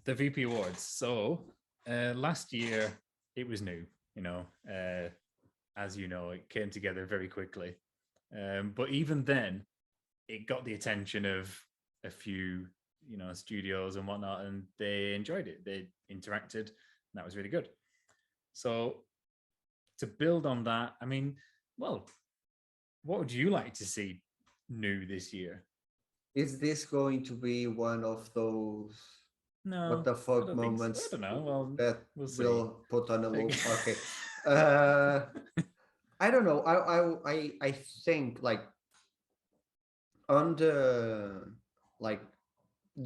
the VP Awards. So last year it was new, as you know, it came together very quickly. But even then, it got the attention of a few, studios and whatnot, and they enjoyed it. They interacted, and that was really good. So to build on that, I mean, well, what would you like to see new this year? Is this going to be one of those what No, the I fuck don't think so. I moments don't know. Well, that we'll see. will put on a Like, loop? Okay. Uh, I don't know. I think like on the like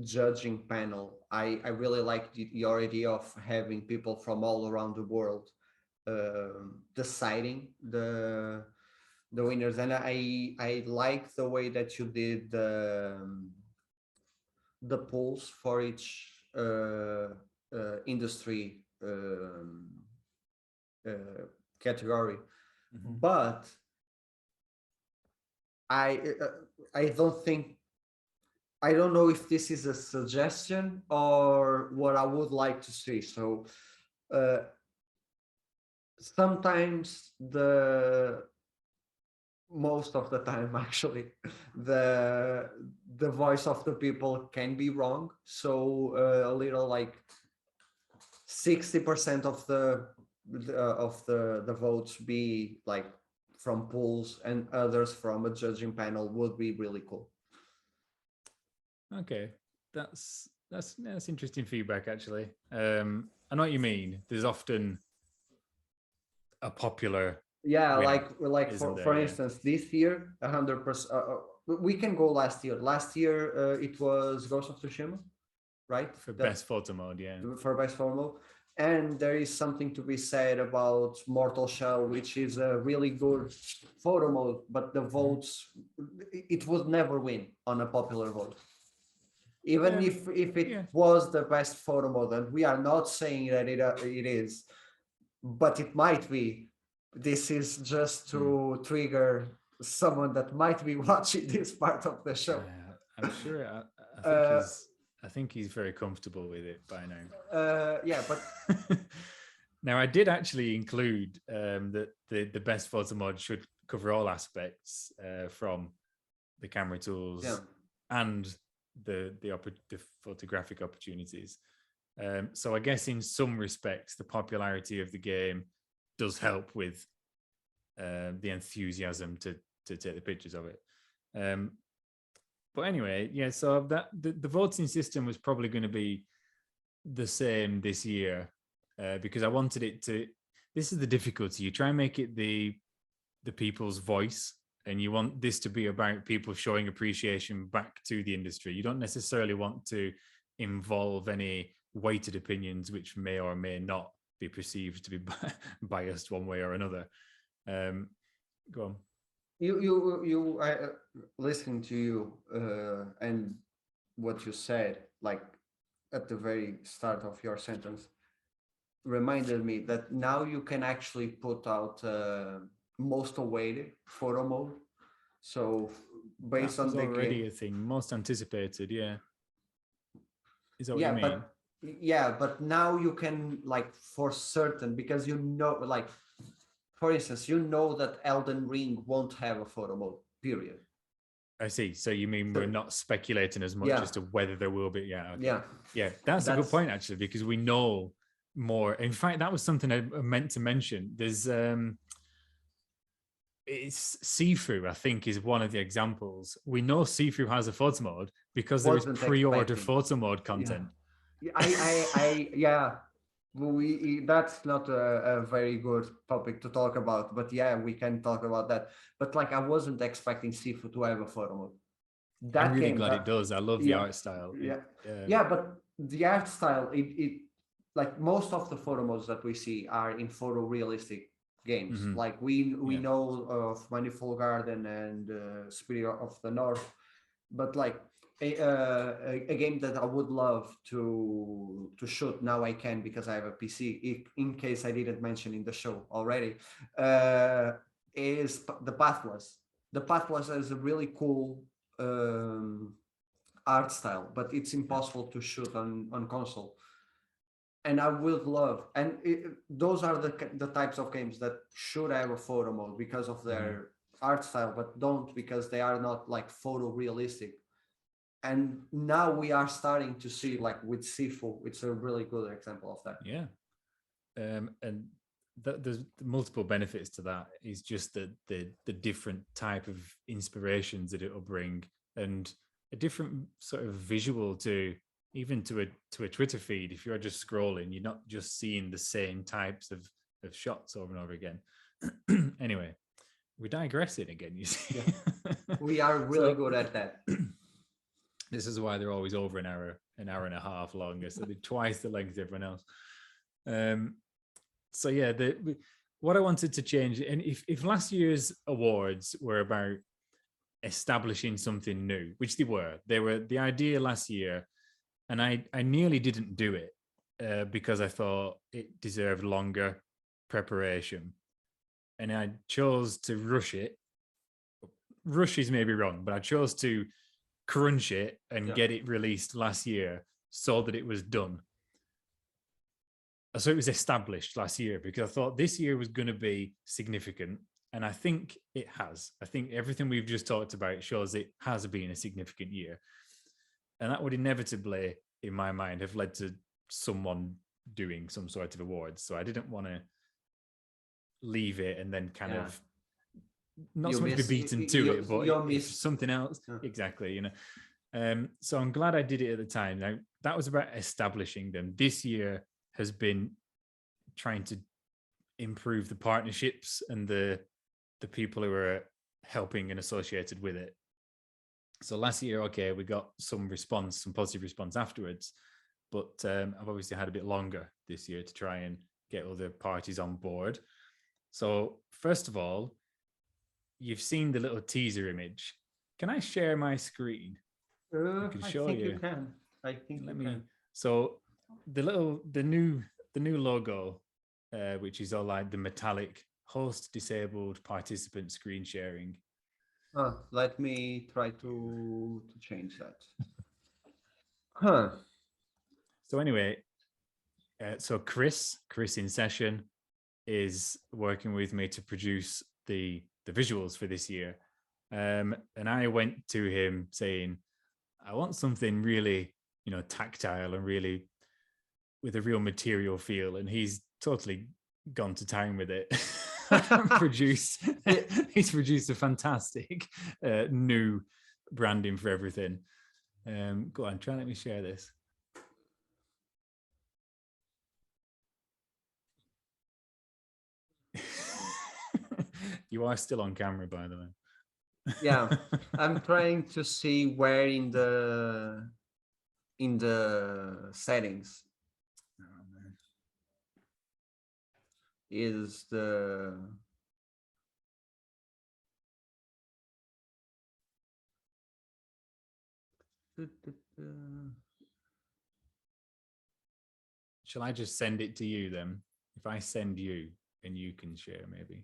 judging panel, I really like your idea of having people from all around the world deciding the winners, and I like the way that you did the polls for each industry category, mhm. but I I don't think I don't know if this is a suggestion or what I would like to see. So uh, sometimes most of the time actually the the voice of the people can be wrong. So a little like 60% of the votes be like from polls and others from a judging panel would be really cool. Okay, that's interesting feedback actually. I know what you mean. There's often a popular Yeah, winner, like isn't there? for Yeah, instance, this year 100%. We can go last year. Last year it was Ghost of Tsushima, right? for That best photo mode. Yeah, for best photo. And there is something to be said about Mortal Shell, which is a really good photo mode, but the mhm. votes, it would never win on a popular vote. Even Yeah, if it yeah. was the best photo mode, and we are not saying that it is, but it might be. This is just Mm. to trigger someone that might be watching this part of the show. I'm sure. I think Uh, he's very comfortable with it by yeah, but now. Now, I did actually include that the best photo mod should cover all aspects from the camera yeah, tools and the photographic opportunities. So I guess in some respects, the popularity of the game does help with the enthusiasm to take the pictures of it. Um, but anyway, yeah. So that the voting system was probably going to be the same this year because I wanted it to. This is the difficulty. You try and make it the people's voice, and you want this to be about people showing appreciation back to the industry. You don't necessarily want to involve any weighted opinions, which may or may not be perceived to be biased one way or another. Um, Go on. I listening to you and what you said, like at the very start of your sentence, reminded me that now you can actually put out most awaited photo mode. So based That on was the game, already a thing, most anticipated. Yeah, is that what you yeah, mean? but now you can like for certain because you know like for instance you know that Elden Ring won't have a photo mode. Period. I see. So you mean we're So not speculating as much yeah, as to whether there will be? Yeah. Okay. yeah, Yeah, that's a good that's point actually, because we know more. In fact, that was something I meant to mention. There's it's Sifu, I think, is one of the examples. We know Sifu has a photo mode because there is wasn't pre-order expecting. photo mode Yeah, content. yeah. We that's not a very good topic to talk about, but yeah, we can talk about that. But like, I wasn't expecting Sifu to have a photo mode. I'm That really game, glad it does. I love the yeah, art style. yeah, Uh, yeah. But the art style, it like most of the photo modes that we see are in photorealistic games. mhm, Like we yeah. know of Manifold Garden and Spirit of the North, but like a game that I would love to shoot now I can because I have a PC. In case I didn't mention in the show already, uh, is the Pathless. The Pathless is a really cool art style, but it's Yeah. impossible to shoot on console. And I would love, and those are the types of games that should have a photo mode because of their art style, but don't because they are not like photorealistic. And now we are starting to see, like with Sifu, it's a really good example of that. Yeah. And there's multiple benefits to that. Is just the different type of inspirations that it will bring, and a different sort of visual to even to a Twitter feed. If you're just scrolling, you're not just seeing the same types of shots over and over again. Anyway, we're digressing again, you see. Yeah. We are really good at that. This is why they're always over an hour and a half longer, so they're twice the length of everyone else. So yeah, what I wanted to change, and if last year's awards were about establishing something new, which they were the idea last year, and I nearly didn't do it because I thought it deserved longer preparation, and I chose to rush it. Rush is maybe wrong, but I chose to crunch it and get it released last year so that it was done. So it was established last year because I thought this year was going to be significant. And I think it has. I think everything we've just talked about shows it has been a significant year. And that would inevitably, in my mind, have led to someone doing some sort of awards. So I didn't want to leave it and then kind of not so much be beaten to it, but it's something else. Exactly, you know. So I'm glad I did it at the time. Now, that was about establishing them. This year has been trying to improve the partnerships and the people who are helping and associated with it. So last year, okay, we got some positive response afterwards, but I've obviously had a bit longer this year to try and get other parties on board. So first of all, you've seen the little teaser image. Can I share my screen? I can show you. You can. I think you can. So the new logo, which is all like the metallic host disabled participant screen sharing. Let me try to change that. So anyway, so Chris in session is working with me to produce the visuals for this year. And I went to him saying, I want something really, tactile and really with a real material feel. And he's totally gone to town with it. He's produced a fantastic new branding for everything. Go on, try and let me share this. You are still on camera, by the way. Yeah, I'm trying to see where in the settings is the Shall I just send it to you then? If I send you and you can share, maybe.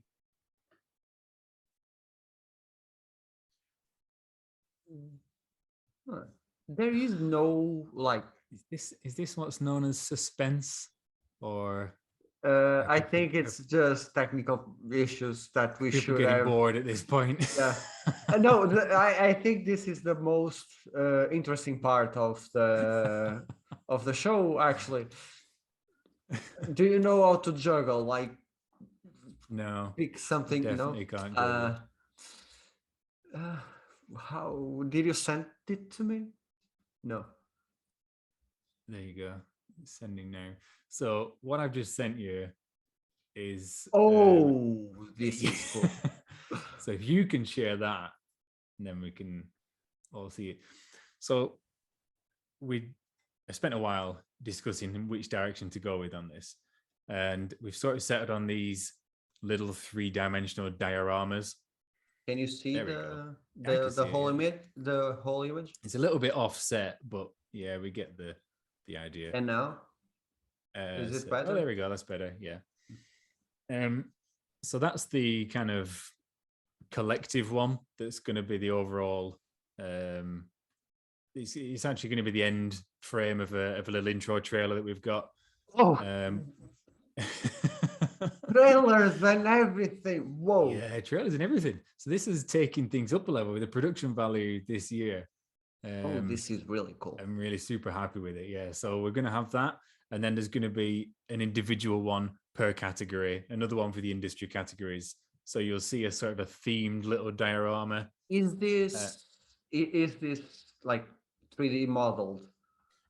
There is no like. Is this what's known as suspense, or? I think it's just technical issues that we should getting have. Bored at this point. Yeah. No, I think this is the most interesting part of the show. Actually, do you know how to juggle? Like, no, pick something. Definitely can't juggle. How did you send it to me? No. There you go. It's sending now. So what I've just sent you is this is cool. So if you can share that, and then we can all see it. So I spent a while discussing which direction to go with on this, and we've sort of settled on these little 3-dimensional dioramas. Can you see the whole image? The whole image? It's a little bit offset, but yeah, we get the idea. And now, is it better? Oh, there we go. That's better. Yeah. So that's the kind of collective one. That's going to be the overall. It's actually going to be the end frame of a little intro trailer that we've got. Oh, Um, trailers and everything. Whoa. yeah, trailers and everything. So this is taking things up a level with the production value this year. Oh, this is really cool. I'm really super happy with it. Yeah. So we're going to have that. And then there's going to be an individual one per category, another one for the industry categories. So you'll see a sort of a themed little diorama. Is Uh, this like 3D modeled?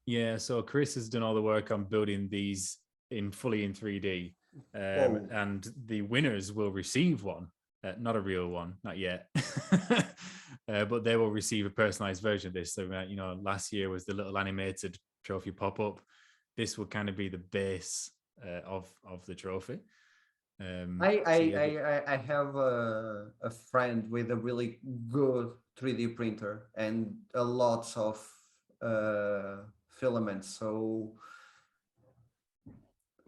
yeah. So Chris has done all the work on building these fully in 3D. Whoa. And the winners will receive one, not a real one, not yet. But they will receive a personalized version of this. So, last year was the little animated trophy pop up. This will kind of be the base of the trophy. I have a friend with a really good 3D printer and a lots of filaments. So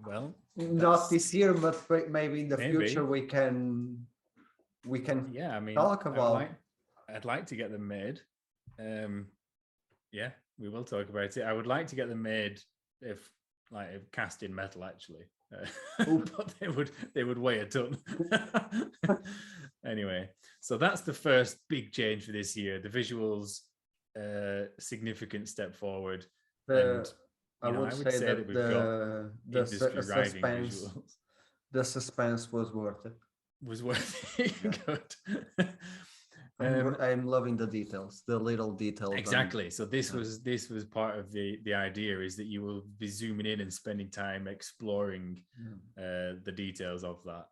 well, not this year, but maybe in the maybe. future we can Yeah, I mean, talk about. I'd like to get them made. Yeah, we will talk about it. I would like to get them made if cast in metal actually. But they would weigh a ton. Anyway, so that's the first big change for this year. The visuals, significant step forward. I would say that we've got industry rivaling suspense, visuals. the suspense was worth it. Was worth it. Good. I'm loving the details, the little details. Exactly. So this was part of the idea, is that you will be zooming in and spending time exploring the details of that.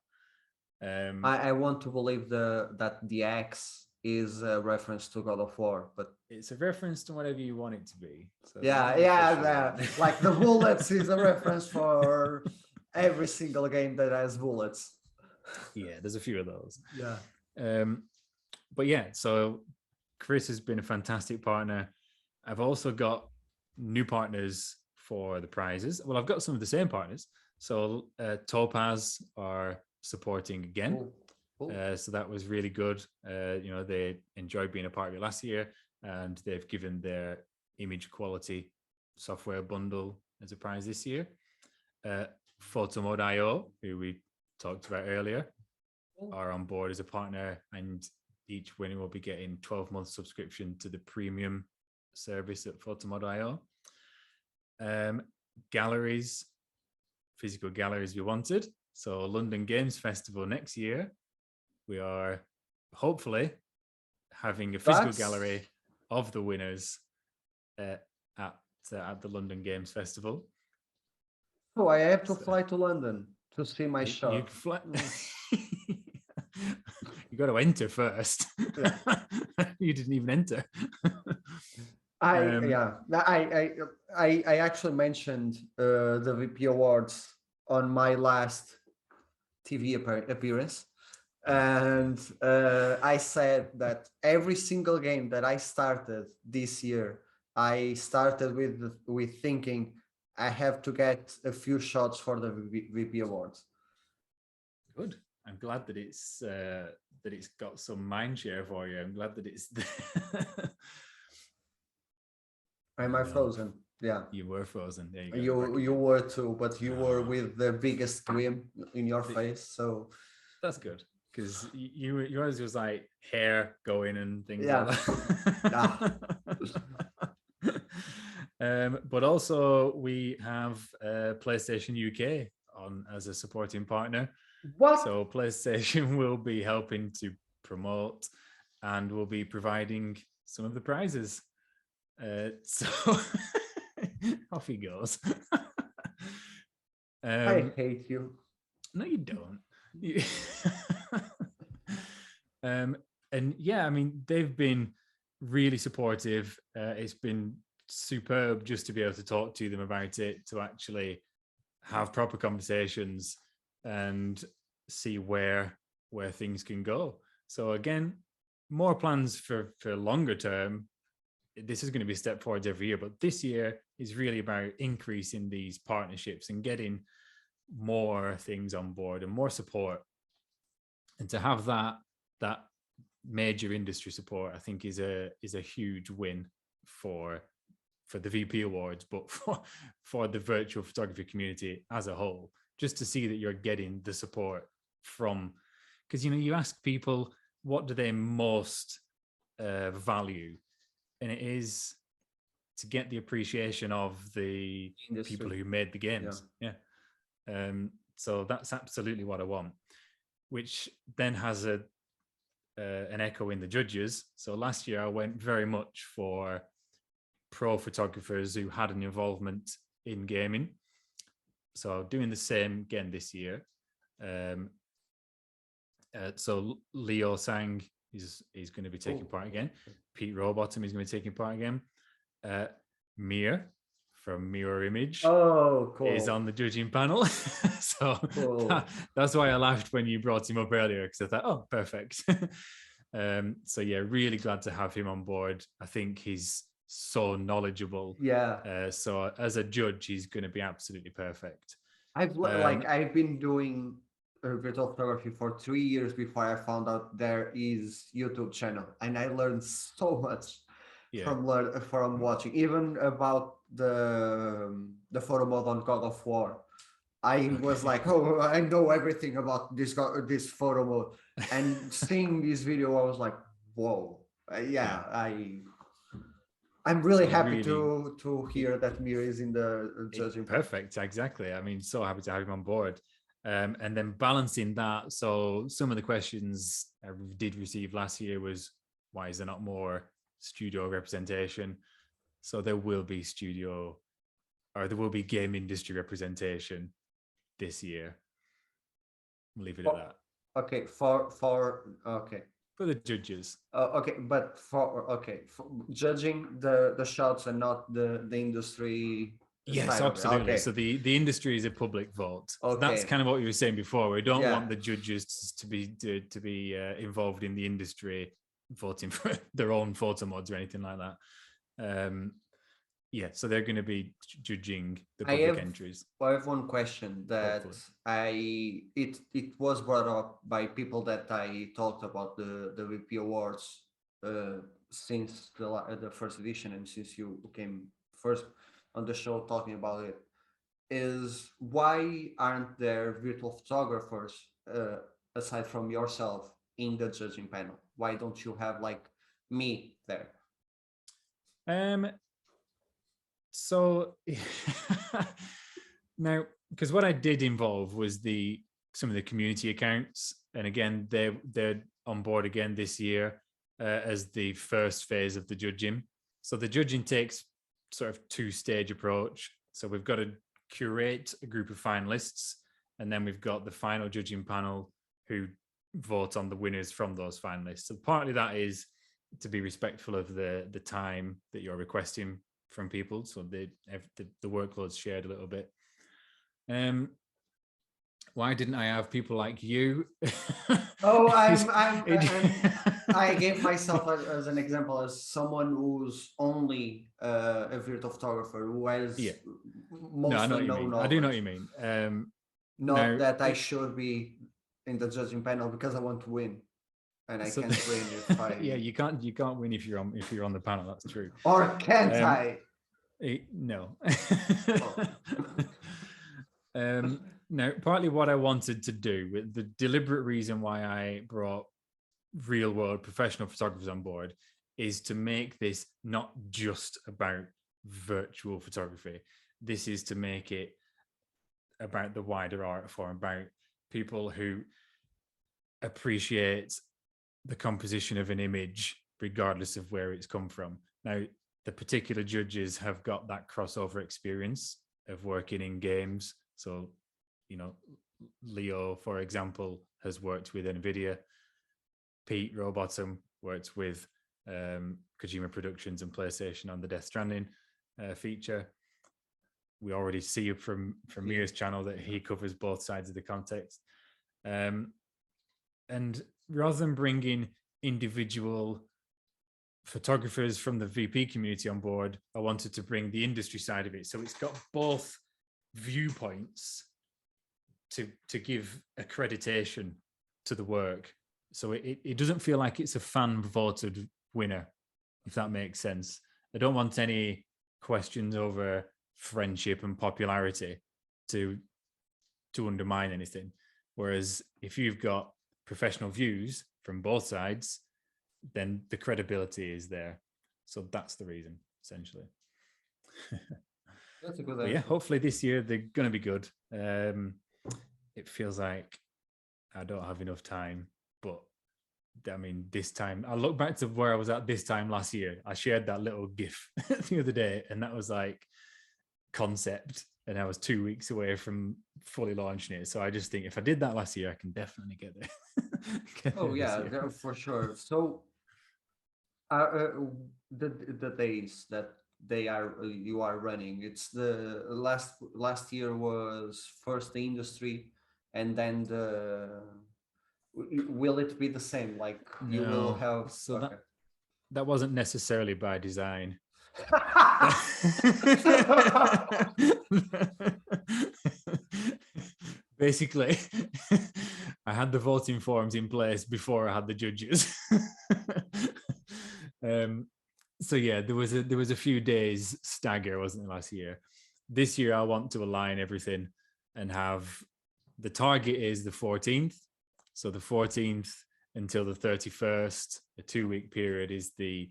I want to believe that the axe is a reference to God of War, but it's a reference to whatever you want it to be. So like the bullets is a reference for every single game that has bullets. Yeah, there's a few of those. Yeah. But yeah, so Chris has been a fantastic partner. I've also got new partners for the prizes. Well, I've got some of the same partners. So Topaz are supporting again. Cool. So that was really good. They enjoyed being a part of it last year, and they've given their image quality software bundle as a prize this year. Photomode.io, who we talked about earlier, are on board as a partner, and each winner will be getting 12-month subscription to the premium service at Photomode.io. Galleries, physical galleries we wanted. So London Games Festival next year, we are hopefully having a physical gallery of the winners at the London Games Festival. Oh, I have to fly to London to see my shot. You fly. You got to enter first. Yeah. You didn't even enter. I actually mentioned the VP Awards on my last TV appearance, and I said that every single game that I started this year, I started with thinking I have to get a few shots for the VP Awards. Good. I'm glad that it's got some mind share for you. I'm glad that it's Am I frozen? Yeah. You were frozen. There you go. You were too, but you were with the biggest grin in your face. So that's good, because yours was like hair going and things like that. But also we have PlayStation UK on as a supporting partner. What? So PlayStation will be helping to promote and will be providing some of the prizes. So off he goes. I hate you. No, you don't. And yeah, I mean, they've been really supportive. It's been superb just to be able to talk to them about it, to actually have proper conversations and see where things can go. So again, more plans for longer term. This is going to be a step forward every year, but this year is really about increasing these partnerships and getting more things on board and more support. And to have that major industry support, I think is a huge win for for the VP awards, but for the virtual photography community as a whole, just to see that you're getting the support from, because, you know, you ask people, what do they most value? And it is to get the appreciation of the Industry. people who made the games. Yeah. So that's absolutely what I want, which then has an echo in the judges. So last year I went very much for pro photographers who had an involvement in gaming. So doing the same again this year. So Leo Sang is going to be taking part again. Pete Rowbottom is going to be taking part again. Mia from Mirror Image is on the judging panel. So that's why I laughed when you brought him up earlier, because I thought, oh, perfect. So yeah, really glad to have him on board. I think he's so knowledgeable. Yeah. So as a judge, he's going to be absolutely perfect. I've been doing virtual photography for 3 years before I found out there is YouTube channel, and I learned so much from watching, even about the photo mode on God of War. I was like, oh, I know everything about this photo mode, and seeing this video, I was like, whoa, I'm really happy to hear that Mir is in the judging. Perfect, exactly. I mean, so happy to have him on board. And then balancing that, so some of the questions I did receive last year was, why is there not more studio representation? So there will be game industry representation this year. We'll leave it at that. Okay, for the judges. But for judging the shots and not the industry. Yes, absolutely. Okay. So the industry is a public vote. So that's kind of what you were saying before. We don't want the judges to be involved in the industry voting for their own photo mods or anything like that. So they're going to be judging the public entries. I have one question that it was brought up by people that I talked about the VP Awards since the first edition, and since you came first on the show talking about it, is why aren't there virtual photographers aside from yourself in the judging panel? Why don't you have like me there? So now, because what I did involve was some of the community accounts, and again they're on board again this year as the first phase of the judging. So the judging takes sort of two-stage approach. So we've got to curate a group of finalists, and then we've got the final judging panel who vote on the winners from those finalists. So partly that is to be respectful of the time that you're requesting from people, so the workload's shared a little bit. Why didn't I have people like you? I gave myself as an example as someone who's only a virtual photographer who has mostly no knowledge. I do know what you mean. Not that I should be in the judging panel because I want to win, and I can't win if I. Yeah, you can't win if you're on the panel. That's true. Or can't I? No. Now, partly what I wanted to do, with the deliberate reason why I brought real world professional photographers on board, is to make this not just about virtual photography. This is to make it about the wider art form, about people who appreciate the composition of an image regardless of where it's come from. Now, the particular judges have got that crossover experience of working in games. So, you know, Leo, for example, has worked with NVIDIA. Pete Rowbottom worked with Kojima Productions and PlayStation on the Death Stranding feature. We already see from Mir's channel that he covers both sides of the context. And rather than bringing individual photographers from the VP community on board, I wanted to bring the industry side of it. So it's got both viewpoints to give accreditation to the work. So it doesn't feel like it's a fan voted winner, if that makes sense. I don't want any questions over friendship and popularity to undermine anything. Whereas if you've got professional views from both sides, then the credibility is there. So that's the reason, essentially. That's a good But answer. yeah, hopefully this year they're going to be good. It feels like I don't have enough time, but I mean, this time I look back to where I was at this time last year. I shared that little GIF the other day, and that was like concept, and I was 2 weeks away from fully launching it. So I just think if I did that last year, I can definitely get there. Oh yeah, for sure. So the days that you are running, it's the last year was first the industry, and then will it be the same? Like you will No, have so okay. that wasn't necessarily by design. Basically, I had the voting forms in place before I had the judges. So yeah, there was a few days stagger, wasn't it, last year? This year, I want to align everything and have the target is the 14th. So the 14th until the 31st, a 2-week period, is the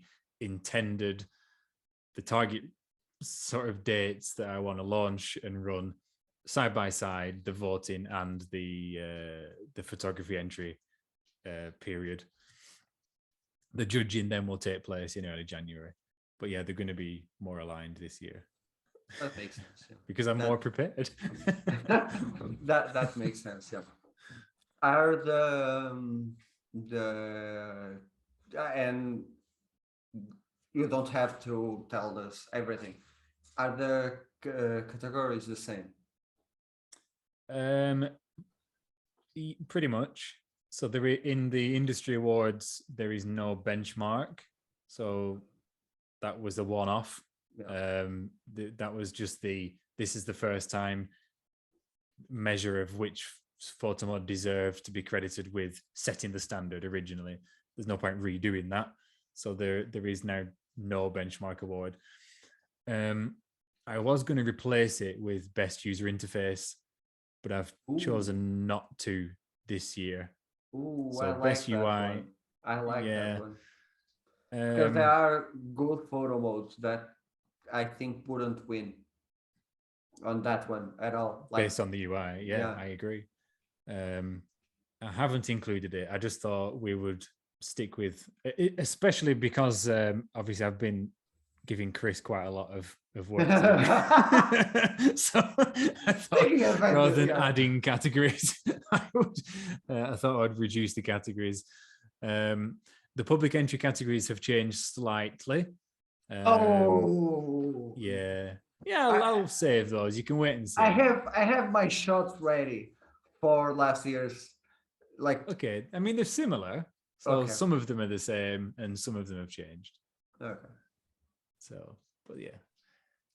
target sort of dates that I want to launch and run side by side, the voting and the photography entry period. The judging then will take place in early January. But yeah, they're going to be more aligned this year. That makes sense. Yeah. Because I'm more prepared. that makes sense. Yeah. Are and you don't have to tell us everything. Are the categories the same? Pretty much. So there in the industry awards, there is no benchmark. So that was a one-off. Yeah. That was just this is the first time measure of which photo mod deserved to be credited with setting the standard originally. There's no point redoing that. So there is now no benchmark award. I was going to replace it with best user interface, but I've chosen not to this year. Ooh, so I like best that UI. One. I like that one. Because there are good photo modes that I think wouldn't win on that one at all. Like, based on the UI, yeah. I agree. I haven't included it. I just thought we would stick with it, especially because obviously I've been giving Chris quite a lot of work to do. So I thought rather than adding categories, I thought I'd reduce the categories. The public entry categories have changed slightly. Yeah. I'll save those. You can wait and see. I have my shots ready for last year's. Like, okay, I mean they're similar, so some of them are the same and some of them have changed. Okay. So, but yeah,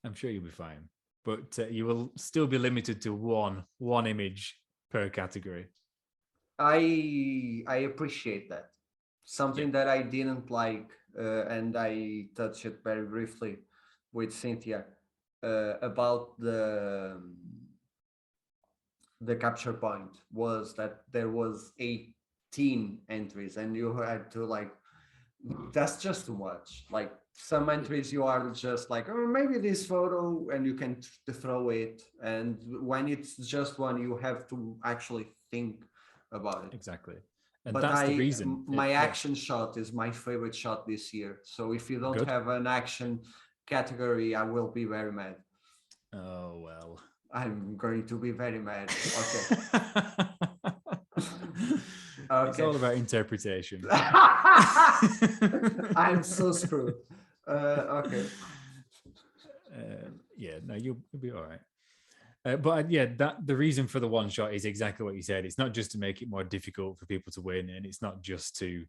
I'm sure you'll be fine. But you will still be limited to one image per category. I appreciate that. Something that I didn't like, and I touched it very briefly with Cynthia about the capture point was that there was 18 entries and you had to like, that's just too much. Like some entries you are just like, oh, maybe this photo, and you can throw it, and when it's just one you have to actually think about it. Exactly. And but that's the reason. My action shot is my favorite shot this year. So if you don't have an action category, I will be very mad. Oh, well. I'm going to be very mad. Okay. It's all about interpretation. I'm so screwed. Okay. No, you'll be all right. But yeah, the reason for the one shot is exactly what you said. It's not just to make it more difficult for people to win, and it's not just to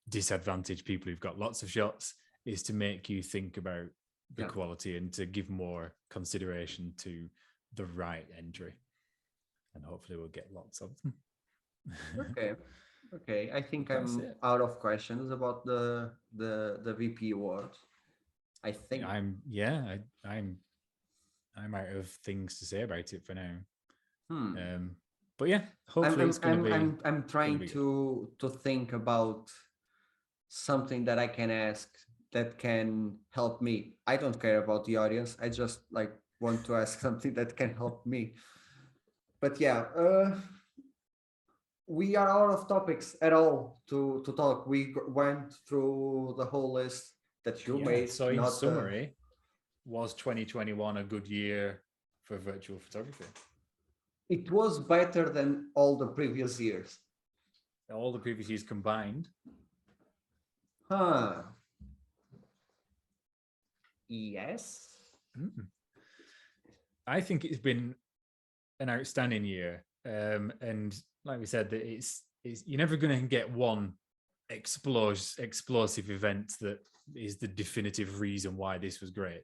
disadvantage people who've got lots of shots. It's to make you think about the quality and to give more consideration to the right entry. And hopefully we'll get lots of them. Okay. I think I'm out of questions about the VP award. I think. I'm out of things to say about it for now. Hmm. But yeah, hopefully it's I'm gonna trying be good. to think about something that I can ask that can help me. I don't care about the audience. I just like want to ask something that can help me. But yeah, we are out of topics at all to talk. We went through the whole list that you Yeah. made, So in not the. summary, was 2021 a good year for virtual photography? It was better than all the previous years. All the previous years combined. Huh. Yes. I think it's been an outstanding year. And like we said, that it's you're never going to get one explosive event that is the definitive reason why this was great.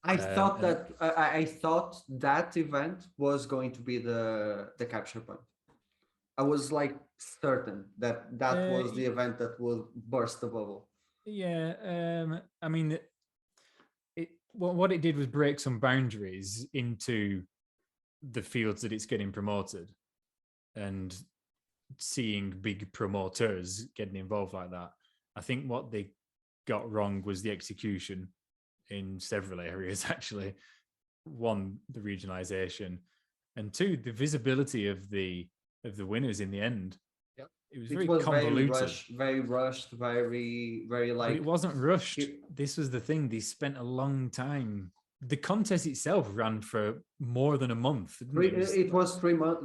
I thought And that I thought that event was going to be the capture point. I was like certain that that was the event that would burst the bubble. Yeah, I mean, what it did was break some boundaries into the fields that it's getting promoted, and seeing big promoters getting involved like that. I think what they got wrong was the execution in several areas. Actually, one, the regionalization, and two, the visibility of the winners in the end. Yep. It was It very was convoluted. very rushed, very But like. it wasn't rushed. This was the thing. They spent a long time. The contest itself ran for more than a month, didn't it? It was 3 months.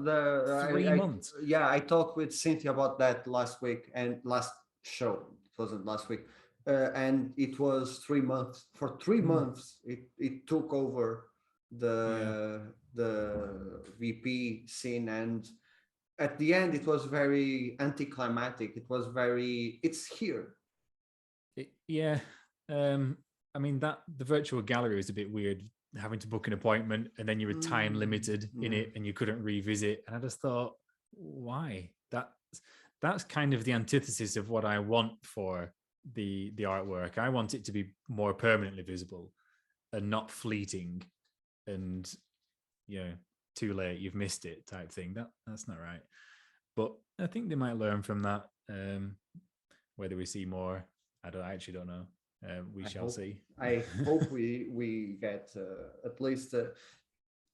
3 months. Yeah, I talked with Cynthia about that last week and last show. It wasn't last week, and it was 3 months. For 3 months, it took over Yeah. the VP scene, and at the end, it was very anticlimactic. It was very. It's here. Yeah. I mean, that the virtual gallery was a bit weird, having to book an appointment and then you were time limited in it and you couldn't revisit. And I just thought, why? That's kind of the antithesis of what I want for the artwork. I want it to be more permanently visible and not fleeting and, you know, too late, you've missed it type thing. That's not right. But I think they might learn from that. Whether we see more, I actually don't know. We shall see. I hope we get at least,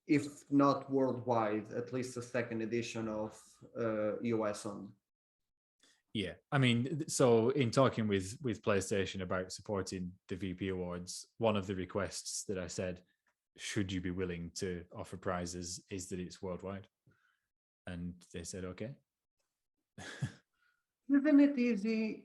if not worldwide, at least a second edition of US on. Yeah, I mean, so in talking with PlayStation about supporting the VP Awards, one of the requests that I said, should you be willing to offer prizes, is that it's worldwide, and they said okay. Isn't it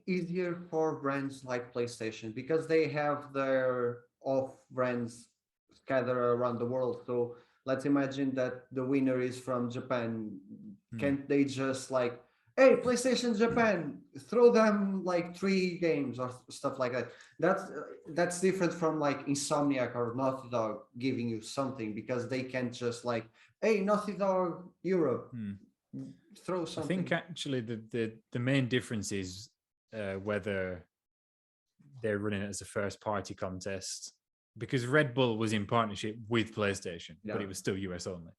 easier for brands like PlayStation because they have their off brands scattered around the world? So let's imagine that the winner is from Japan. Can't they just like, hey, PlayStation Japan, throw them like 3 games or stuff like that? That's different from like Insomniac or Naughty Dog giving you something, because they can't just like, hey, Naughty Dog Europe, throw something. I think actually the main difference is whether they're running it as a first party contest, because Red Bull was in partnership with PlayStation, but it was still US only.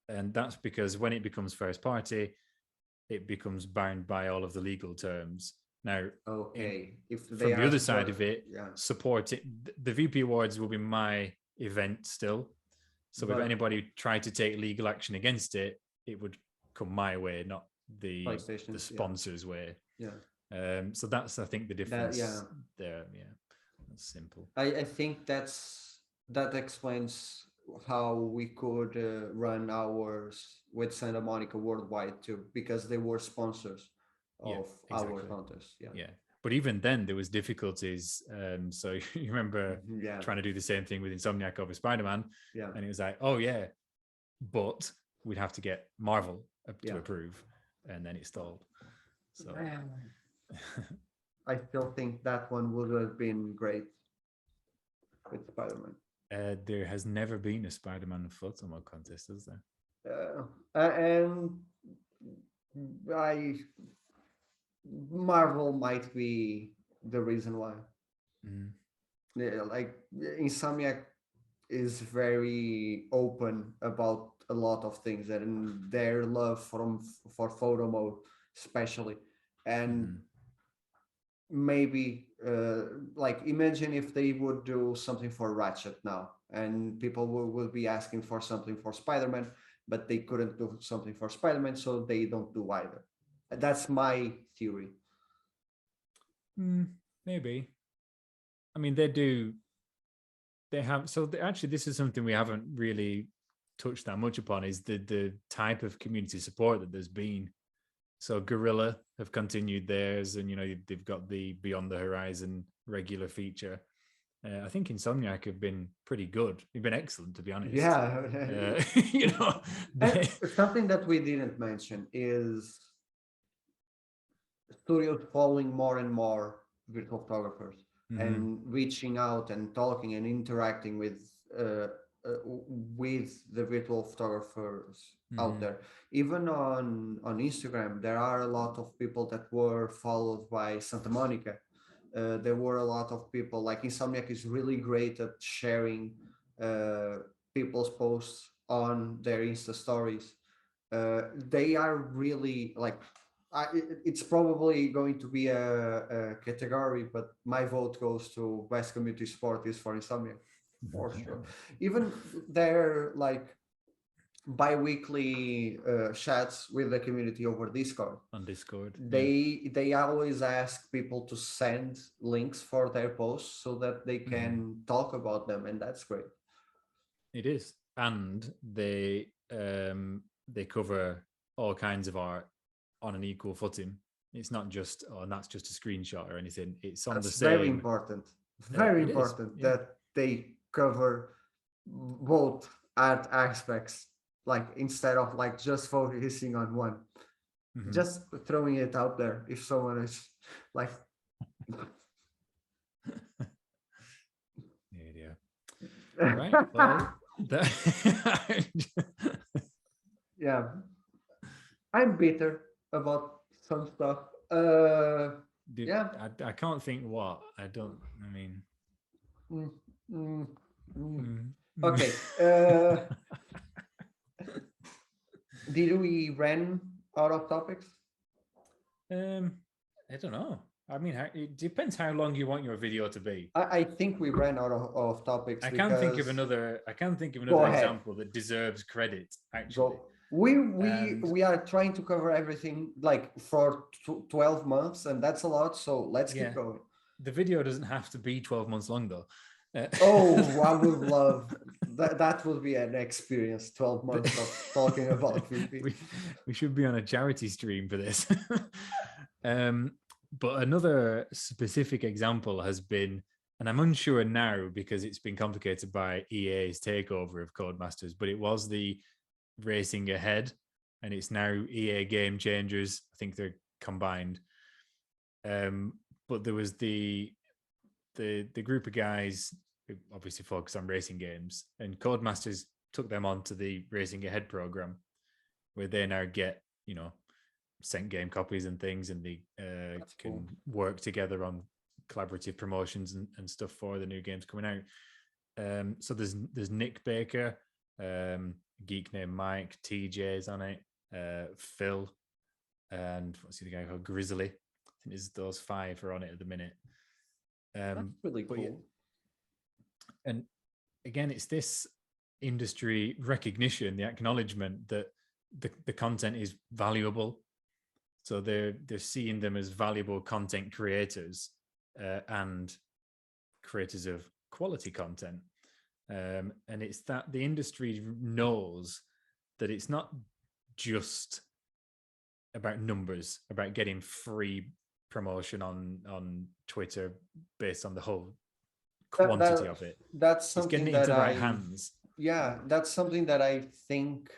And that's because when it becomes first party, it becomes bound by all of the legal terms. Now, if from the other side of it, support it. The VP Awards will be my event still. So if anybody tried to take legal action against it, it would come my way, not the sponsors' way. Yeah. So that's, I think, the difference there. Yeah, that's simple. I think that explains how we could run ours with Santa Monica worldwide too, because they were sponsors of our contest. Yeah. But even then, there was difficulties. So you remember trying to do the same thing with Insomniac over Spider-Man, and it was like, oh yeah, but we'd have to get Marvel to approve, and then it stalled. So I still think that one would have been great with Spider-Man. There has never been a Spider-Man photo mod contest, is there? And Marvel might be the reason why. Yeah, like Insomniac is very open about a lot of things and their love for photo mode especially. And Mhm. maybe like imagine if they would do something for Ratchet now and people will be asking for something for Spider-Man, but they couldn't do something for Spider-Man, so they don't do either. That's my theory. Maybe. I mean, they do. They have. So actually, this is something we haven't really touched that much upon. Is the type of community support that there's been. So Gorilla have continued theirs, and they've got the Beyond the Horizon regular feature. I think Insomniac have been pretty good. They've been excellent, to be honest. Yeah. You know, And they, something that we didn't mention is studios following more and more virtual photographers Mhm, and reaching out and talking and interacting uh, with the virtual photographers out mhm, there. Even on Instagram, there are a lot of people that were followed by Santa Monica. There were a lot of people like Insomniac is really great at sharing uh, people's posts on their Insta stories. They are really like it's probably going to be a category, but my vote goes to best community sport is for Insomnia, for sure. Even their like bi-weekly chats with the community over Discord, on Discord. Yeah, they always ask people to send links for their posts so that they mhm. can talk about them, and that's great. It is, and they cover all kinds of art on an equal footing. It's not just, oh, and that's just a screenshot or anything. It's on the That's very same. important. Very It is, important yeah. that they cover both art aspects, like instead of like just focusing on one. Mhm. Just throwing it out there if someone is like Yeah, yeah. Right. Well, that yeah, I'm bitter about some stuff. dude, Yeah. I can't think what I don't. I mean, Mm, mm, mm. mm, Okay. Did we run out of topics? um, I don't know. I mean, it depends how long you want your video to be. I think we ran out of topics I can think of because another. I can think of go another ahead. example that deserves credit, actually. Go. We And we are trying to cover everything like for 12 months, and that's a lot. So let's keep yeah, going. the video doesn't have to be 12 months long, though. Oh, I would love that. That would be an experience. 12 the, months of talking about VP. we should be on a charity stream for this. um, but another specific example has been, and I'm unsure now because it's been complicated by EA's takeover of Codemasters, but it was the Racing Ahead, and it's now EA Game Changers. I think they're combined. But there was the group of guys who obviously focus on racing games, and Codemasters took them onto the Racing Ahead program, where they now get sent game copies and things, and they That's can cool. work together on collaborative promotions and stuff for the new games coming out. So there's Nick Baker, geek named Mike, TJ's on it, Phil, and what's the other guy called? Grizzly. I think there's those five are on it at the minute. That's really But yeah, cool. and again, it's this industry recognition, the acknowledgement that the content is valuable. So they're seeing them as valuable content creators and creators of quality content. And it's that the industry knows that it's not just about numbers, about getting free promotion on Twitter based on the whole That, quantity that of it. that's It's getting something it that into the right I hands. yeah, that's something that I think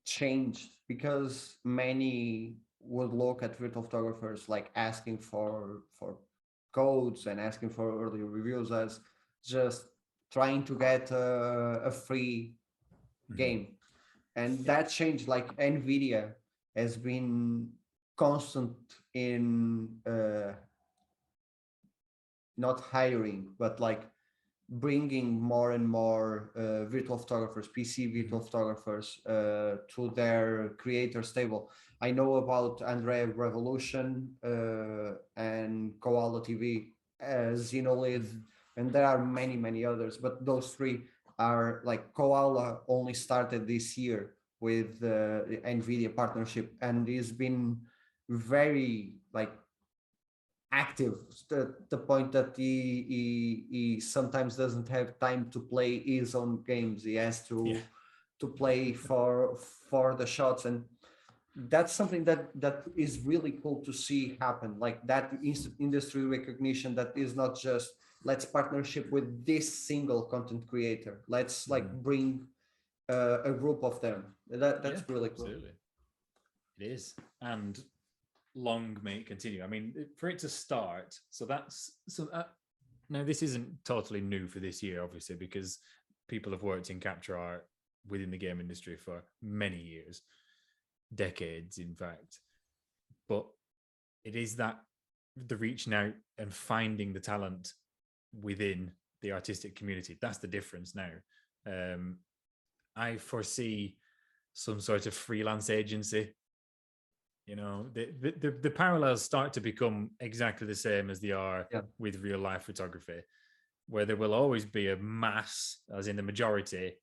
changed because many would look at virtual photographers like asking for codes and asking for early reviews as just trying to get a free Mhm. game, and Yeah. that changed. Like Nvidia has been constant in not hiring, but like bringing more and more virtual photographers, PC virtual photographers to their creators table. I know about Andrea Revolution and Koala TV, Xenolith, and there are many, many others, but those three are like Koala only started this year with the NVIDIA partnership and it's been very like active to the point that he sometimes doesn't have time to play his own games. He has Yeah. to play for the shots, and that's something that is really cool to see happen, like that industry recognition that is not just let's partnership with this single content creator, let's like bring a group of them. That's really cool. Absolutely. It is. And long may it continue. I mean, for it to start, now this isn't totally new for this year, obviously, because people have worked in capture art within the game industry for many years, decades, in fact. But it is that the reaching out and finding the talent within the artistic community. That's the difference now. I foresee some sort of freelance agency. You know, the parallels start to become exactly the same as they are with real life photography, where there will always be a mass, as in the majority,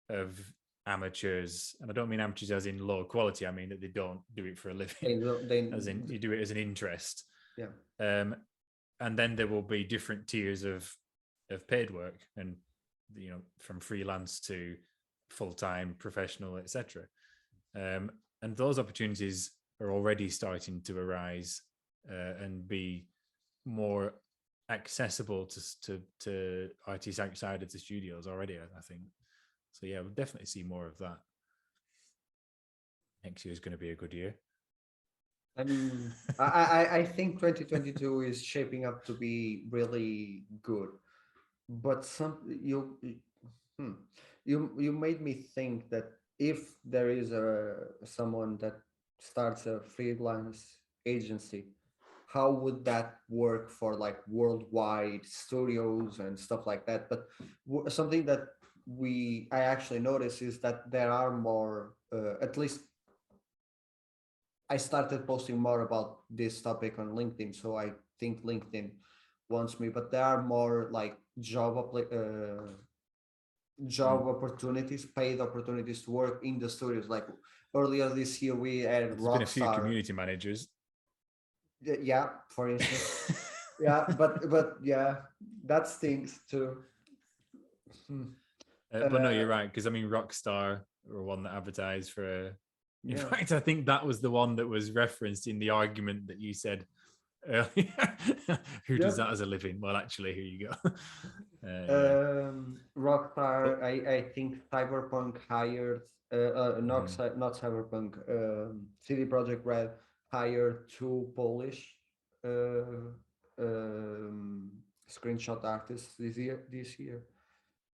of amateurs. And I don't mean amateurs as in low quality. I mean that they don't do it for a living, as in you do it as an interest. Yeah. And then there will be different tiers of paid work, and you know, from freelance to full-time, professional, etc. And those opportunities are already starting to arise and be more accessible to artists outside of the studios already, I think. So yeah, we'll definitely see more of that. Next year is going to be a good year. I mean, I think 2022 is shaping up to be really good, but you made me think that if there is someone that starts a freelance agency, how would that work for like worldwide studios and stuff like that? But something that I actually notice is that there are more, at least I started posting more about this topic on LinkedIn, so I think LinkedIn wants me. But there are more like job opportunities, paid opportunities to work in the studios. Like earlier this year, we had There's been a few Rockstar. community managers. Yeah, for instance. Yeah, but yeah, that stinks too. But no, you're right, because I mean, Rockstar were one that advertised for. In Yeah. fact, I think that was the one that was referenced in the argument that you said earlier. Who does that as a living? Well, actually, here you go. Rockstar, I think Cyberpunk hired, not Cyberpunk, CD Projekt Red hired two Polish screenshot artists this year,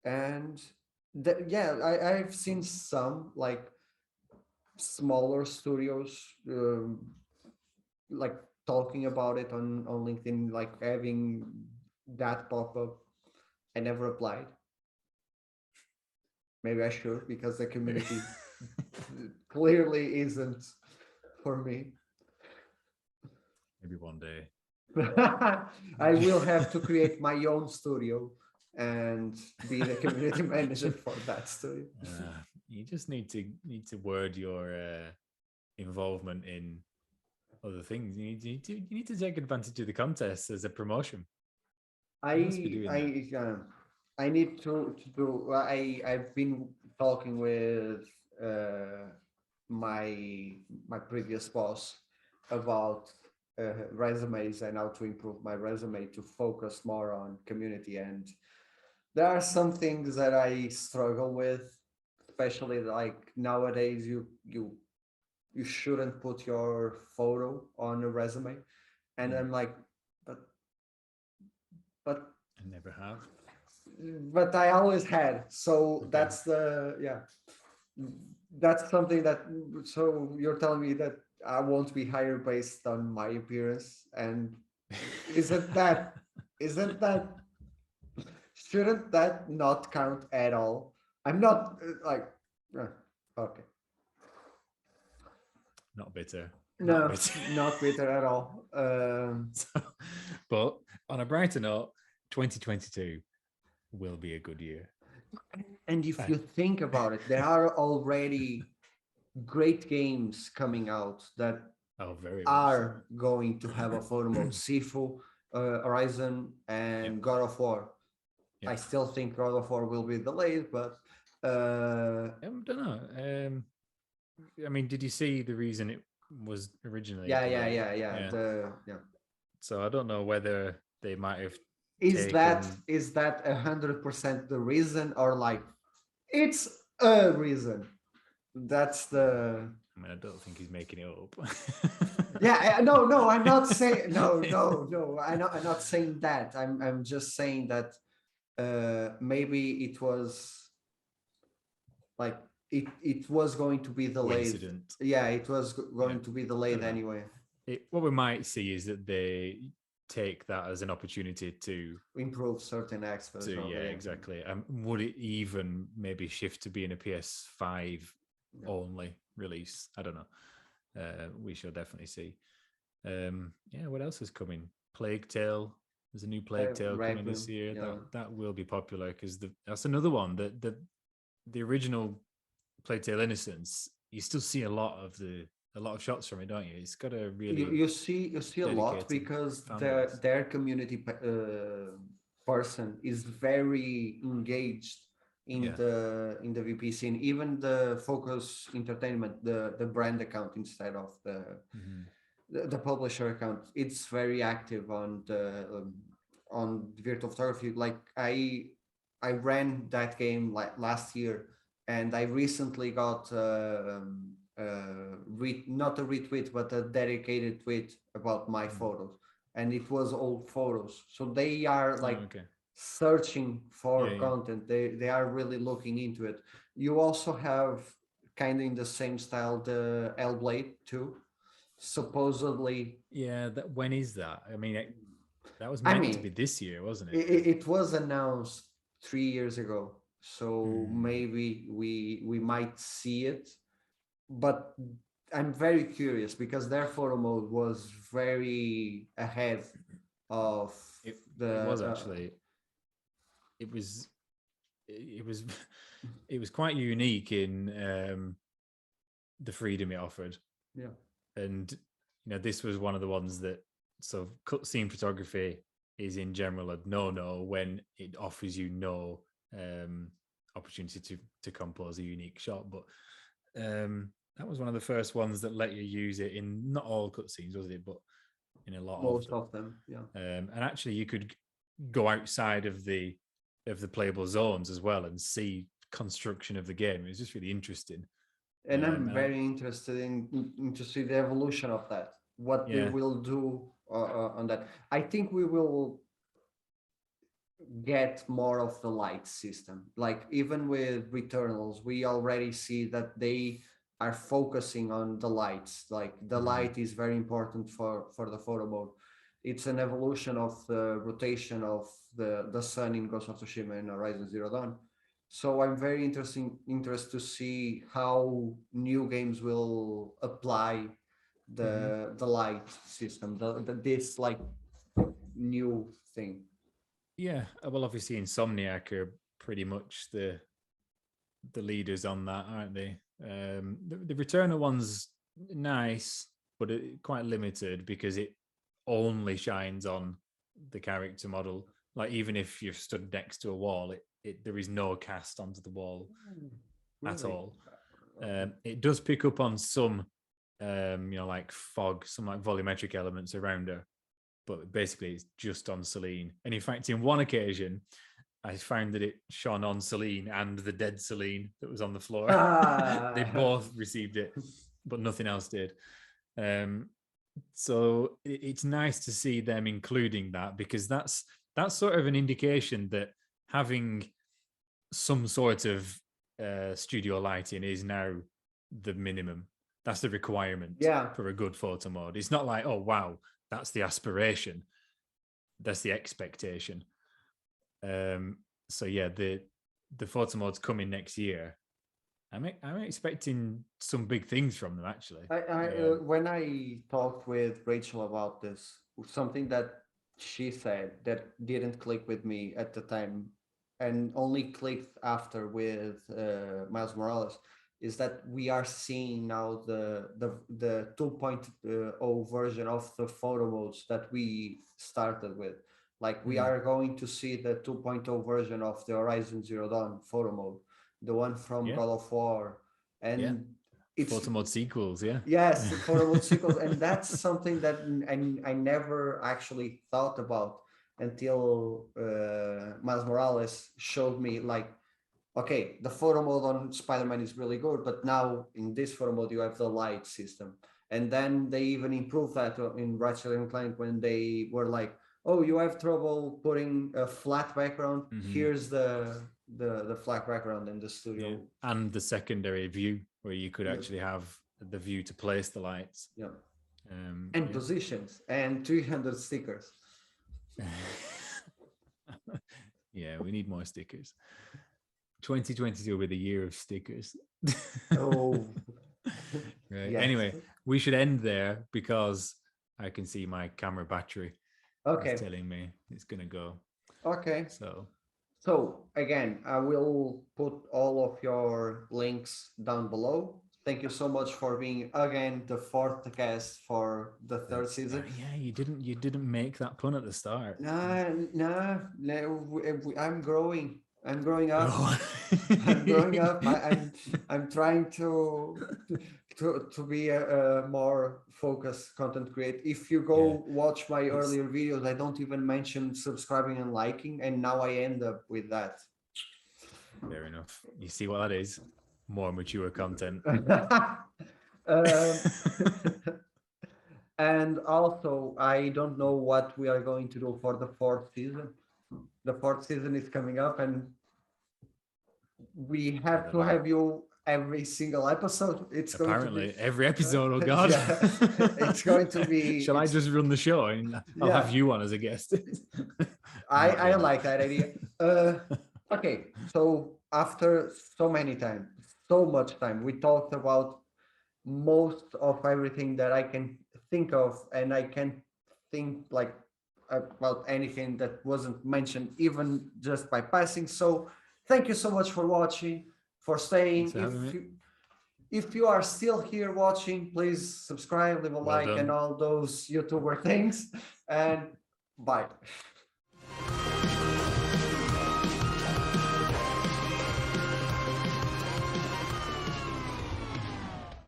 and I've seen some like smaller studios like talking about it on LinkedIn, like having that pop up. I never applied. Maybe I should, because the community clearly isn't for me. Maybe one day. I will have to create my own studio and be the community manager for that studio. You just need to word your involvement in other things. You need to take advantage of the contest as a promotion. I need to do. I've been talking with my previous boss about resumes and how to improve my resume to focus more on community. And there are some things that I struggle with, especially like nowadays. You shouldn't put your photo on a resume, and I'm like, but I never have. But I always had. So Okay. that's something that. So you're telling me that I won't be hired based on my appearance, and isn't that Isn't that, shouldn't that not count at all? I'm not okay. Not bitter. Not No, bitter. not bitter at all. So, but on a brighter note, 2022 will be a good year. And if you think about it, there are already great games coming out that Oh, very much so. are going to have a photo mode. Sifu, Horizon, and Yep. God of War. I Yep. still think God of War will be delayed, but I don't know. I mean, did you see the reason it was originally delayed? yeah. So I don't know whether they might have Is taken. that 100% the reason, or like it's a reason? That's the I mean, I don't think he's making it up. no. I'm not saying no. I'm not saying that. I'm just saying that maybe it was like it was going to be delayed. Coincident. Yeah, it was going Yeah. to be I delayed don't know. anyway. What we might see is that they take that as an opportunity to Improve certain aspects of yeah, it. exactly. Would it even maybe shift to being a PS5 only release? I don't know. We shall definitely see. Yeah, what else is coming? Plague Tale. There's a new Plague Tale coming this year. Yeah. That will be popular because that's another one that the original Plague Tale Innocence. You still see a lot of shots from it, don't you? It's got a really You see a lot dedicated because fan base. their community person is very engaged in the VP scene. Even the Focus Entertainment, the brand account instead of the publisher account, it's very active on virtual photography. Like I ran that game like last year, and I recently got not a retweet but a dedicated tweet about my photos, and it was old photos. So they are like searching for content. They are really looking into it. You also have kind of in the same style the Hellblade 2, supposedly. Yeah, when is that? I mean, that was meant to be this year, wasn't it? It was announced 3 years ago, so maybe we might see it, but I'm very curious because their photo mode was very ahead of It the. was actually. It was. It was. It was quite unique in the freedom it offered. Yeah. And this was one of the ones that cutscene photography is in general a no when it offers you no opportunity to compose a unique shot. But that was one of the first ones that let you use it in not all cutscenes, was it? But in a lot most of them, yeah. And actually, you could go outside of the playable zones as well and see construction of the game. It was just really interesting. And I'm very interested in to see the evolution of that. What they will do on that. I think we will get more of the light system. Like even with Returnals, we already see that they are focusing on the lights. Like the light is very important for the photo mode. It's an evolution of the rotation of the sun in Ghost of Tsushima and Horizon Zero Dawn. So I'm very interested to see how new games will apply the light system, this like new thing. Yeah, well, obviously Insomniac are pretty much the leaders on that, aren't they? The Returnal one's nice, but quite limited because it only shines on the character model. Like even if you're stood next to a wall, there is no cast onto the wall at all. It does pick up on some, like fog, some like volumetric elements around her, but basically it's just on Celine. And in fact, in one occasion, I found that it shone on Celine and the dead Celine that was on the floor. They both received it, but nothing else did. So it's nice to see them including that, because that's sort of an indication that having some sort of studio lighting is now the minimum. That's the requirement for a good photo mode. It's not like, oh wow, that's the aspiration. that's the expectation. So yeah, the photo mode's coming next year. I'm expecting some big things from them actually. When I talked with Rachel about this, something that she said that didn't click with me at the time, and only clicked after with Miles Morales, is that we are seeing now the 2.0 version of the photo modes that we started with. Like we are going to see the 2.0 version of the Horizon Zero Dawn photo mode, the one from God of War, and it's photo mode sequels. yes, photo mode sequels, and that's something that I never actually thought about until Miles Morales showed me, like, okay, the photo mode on Spider-Man is really good, but now in this photo mode you have the light system. And then they even improved that in Ratchet and Clank when they were like, oh, you have trouble putting a flat background. Here's the flat background in the studio. And the secondary view where you could actually have the view to place the lights. And positions and 300 stickers. Yeah, we need more stickers. 2022 will be the year of stickers. Oh. Right. Yes. Anyway, we should end there because I can see my camera battery is telling me it's gonna go. Okay. So again, I will put all of your links down below. Thank you so much for being again the fourth guest for the third season. Yeah, you didn't make that pun at the start. No, I'm growing. I'm growing up. I'm growing up. I'm trying to be a more focused content creator. If you go watch my earlier videos, I don't even mention subscribing and liking, and now I end up with that. Fair enough. You see what that is? More mature content. And also, I don't know what we are going to do for the fourth season. The fourth season is coming up, and we have to have you every single episode. It's apparently going to be every episode. Oh God, it's going to be. Shall I just run the show and I'll have you on as a guest? I like that idea. Okay, so after so much time, we talked about most of everything that I can think of, and I can think like about anything that wasn't mentioned, even just by passing. So thank you so much for watching, for staying. If you are still here watching, please subscribe, leave a like, and all those YouTuber things. And bye.